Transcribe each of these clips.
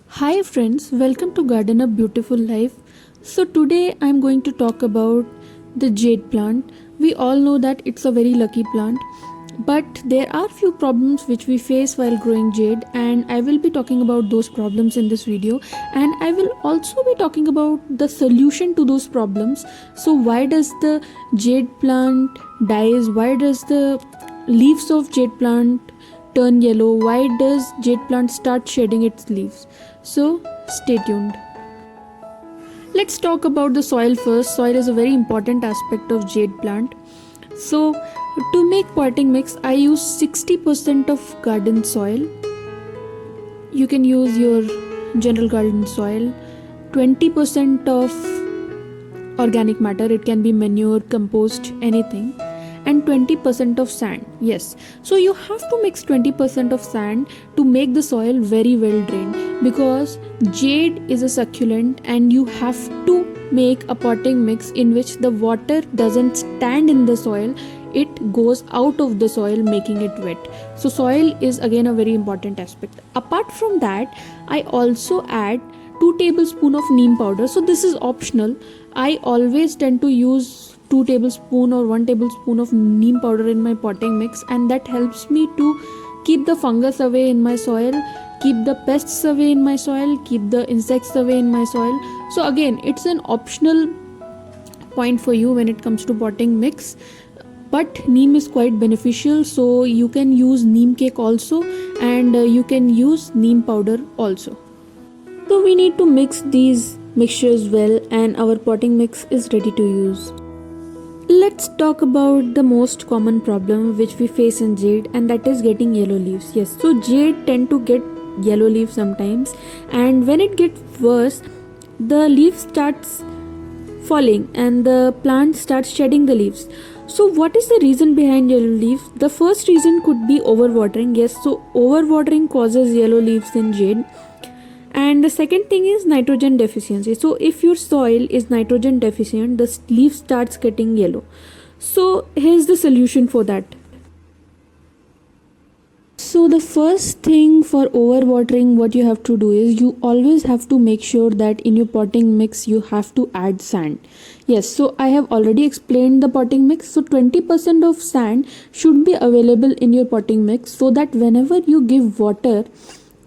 Hi friends, welcome to Garden a Beautiful Life. So today I'm going to talk about the jade plant. We all know that it's a very lucky plant, but there are few problems which we face while growing jade, and I will be talking about those problems in this video, and I will also be talking about the solution to those problems. So why does the jade plant dies? Why does the leaves of jade plant turn yellow? Why does jade plant start shedding its leaves? So stay tuned. Let's talk about the soil first. Soil is a very important aspect of jade plant. So to make potting mix, I use 60% of garden soil. You can use your general garden soil. 20% of organic matter, it can be manure, compost, anything, and 20% of sand. Yes, so you have to mix 20% of sand to make the soil very well drained, because jade is a succulent and you have to make a potting mix in which the water doesn't stand in the soil, it goes out of the soil, making it wet. So soil is again a very important aspect. Apart from that, I also add 2 tablespoons of neem powder. So this is optional. I always tend to use 2 tablespoon or 1 tablespoon of neem powder in my potting mix, and that helps me to keep the fungus away in my soil, keep the pests away in my soil, keep the insects away in my soil. So again, it's an optional point for you when it comes to potting mix, but neem is quite beneficial, so you can use neem cake also, and you can use neem powder also. So we need to mix these mixtures well, and our potting mix is ready to use. Let's talk about the most common problem which we face in jade, and that is getting yellow leaves. Yes, so jade tend to get yellow leaves sometimes, and when it gets worse, the leaf starts falling and the plant starts shedding the leaves. So what is the reason behind yellow leaves? The first reason could be overwatering. Yes, so overwatering causes yellow leaves in jade. And the second thing is nitrogen deficiency. So if your soil is nitrogen deficient, the leaf starts getting yellow. So here's the solution for that. So the first thing for overwatering, what you have to do is you always have to make sure that in your potting mix you have to add sand. Yes, so I have already explained the potting mix. So 20% of sand should be available in your potting mix, so that whenever you give water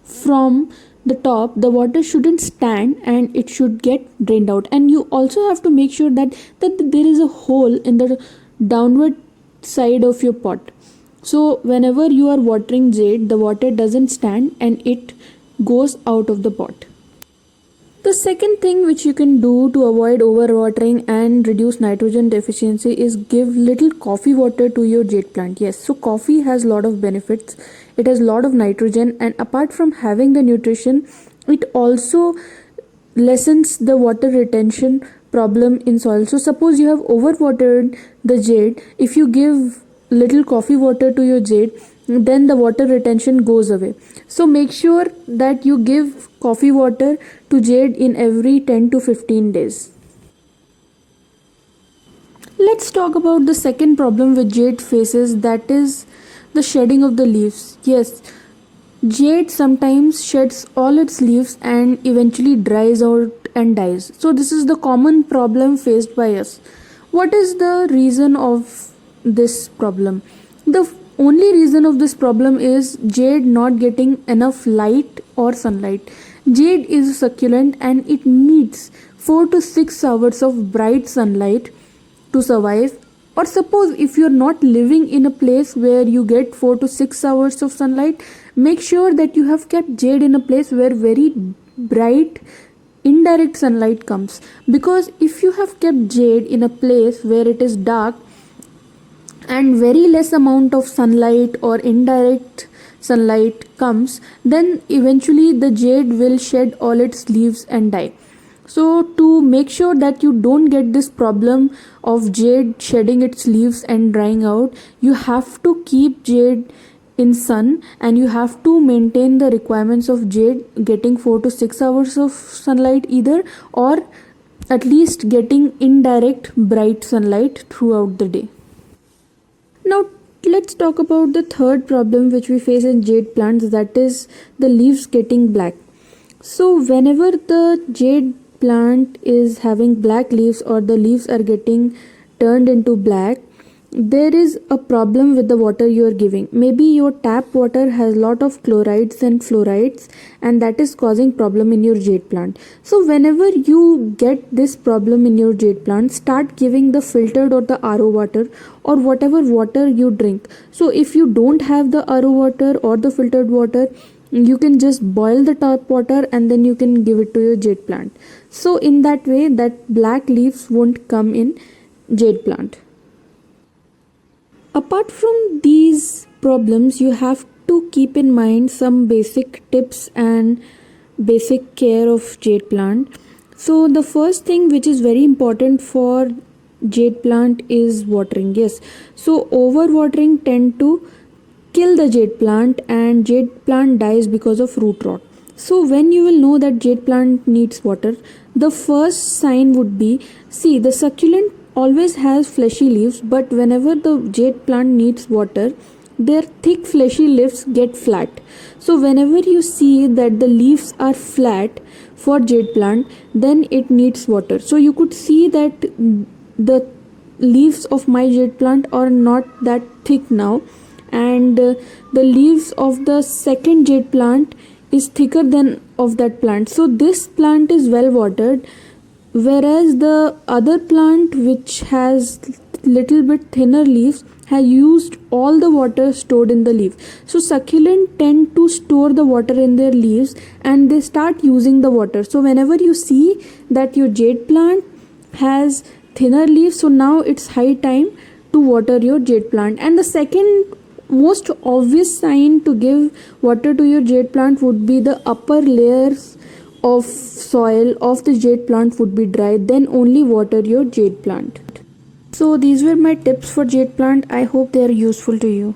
from the top, the water shouldn't stand and it should get drained out. And you also have to make sure that there is a hole in the downward side of your pot, so whenever you are watering jade, the water doesn't stand and it goes out of the pot. The second thing which you can do to avoid overwatering and reduce nitrogen deficiency is give little coffee water to your jade plant. Yes, so coffee has lot of benefits. It has lot of nitrogen, and apart from having the nutrition, it also lessens the water retention problem in soil. So suppose you have overwatered the jade, if you give little coffee water to your jade, then the water retention goes away. So make sure that you give coffee water to jade in every 10 to 15 days. Let's talk about the second problem which jade faces, that is the shedding of the leaves. Yes, jade sometimes sheds all its leaves and eventually dries out and dies. So this is the common problem faced by us. What is the reason of this problem? The only reason of this problem is jade not getting enough light or sunlight. Jade is a succulent and it needs 4 to 6 hours of bright sunlight to survive. Or suppose if you're not living in a place where you get 4 to 6 hours of sunlight, make sure that you have kept jade in a place where very bright indirect sunlight comes. Because if you have kept jade in a place where it is dark and very less amount of sunlight or indirect sunlight comes, then eventually the jade will shed all its leaves and die. So to make sure that you don't get this problem of jade shedding its leaves and drying out, you have to keep jade in sun, and you have to maintain the requirements of jade getting 4 to 6 hours of sunlight either, or at least getting indirect bright sunlight throughout the day. Now let's talk about the third problem which we face in jade plants, that is the leaves getting black. So, whenever the jade plant is having black leaves or the leaves are getting turned into black, there is a problem with the water you are giving. Maybe your tap water has lot of chlorides and fluorides, and that is causing problem in your jade plant. So whenever you get this problem in your jade plant, start giving the filtered or the RO water or whatever water you drink. So if you don't have the RO water or the filtered water, you can just boil the tap water and then you can give it to your jade plant. So in that way, that black leaves won't come in jade plant. Apart from these problems, you have to keep in mind some basic tips and basic care of jade plant. So the first thing which is very important for jade plant is watering. Yes, so overwatering tend to kill the jade plant, and jade plant dies because of root rot. So when you will know that jade plant needs water, the first sign would be, see, the succulent always has fleshy leaves, but whenever the jade plant needs water, their thick fleshy leaves get flat. So whenever you see that the leaves are flat for jade plant, then it needs water. So you could see that the leaves of my jade plant are not that thick now, and the leaves of the second jade plant is thicker than of that plant. So this plant is well watered, whereas the other plant which has little bit thinner leaves has used all the water stored in the leaf. So succulent tend to store the water in their leaves and they start using the water. So whenever you see that your jade plant has thinner leaves, so now it's high time to water your jade plant. And the second most obvious sign to give water to your jade plant would be the upper layers of soil of the jade plant would be dry, then only water your jade plant. So these were my tips for jade plant. I hope they are useful to you.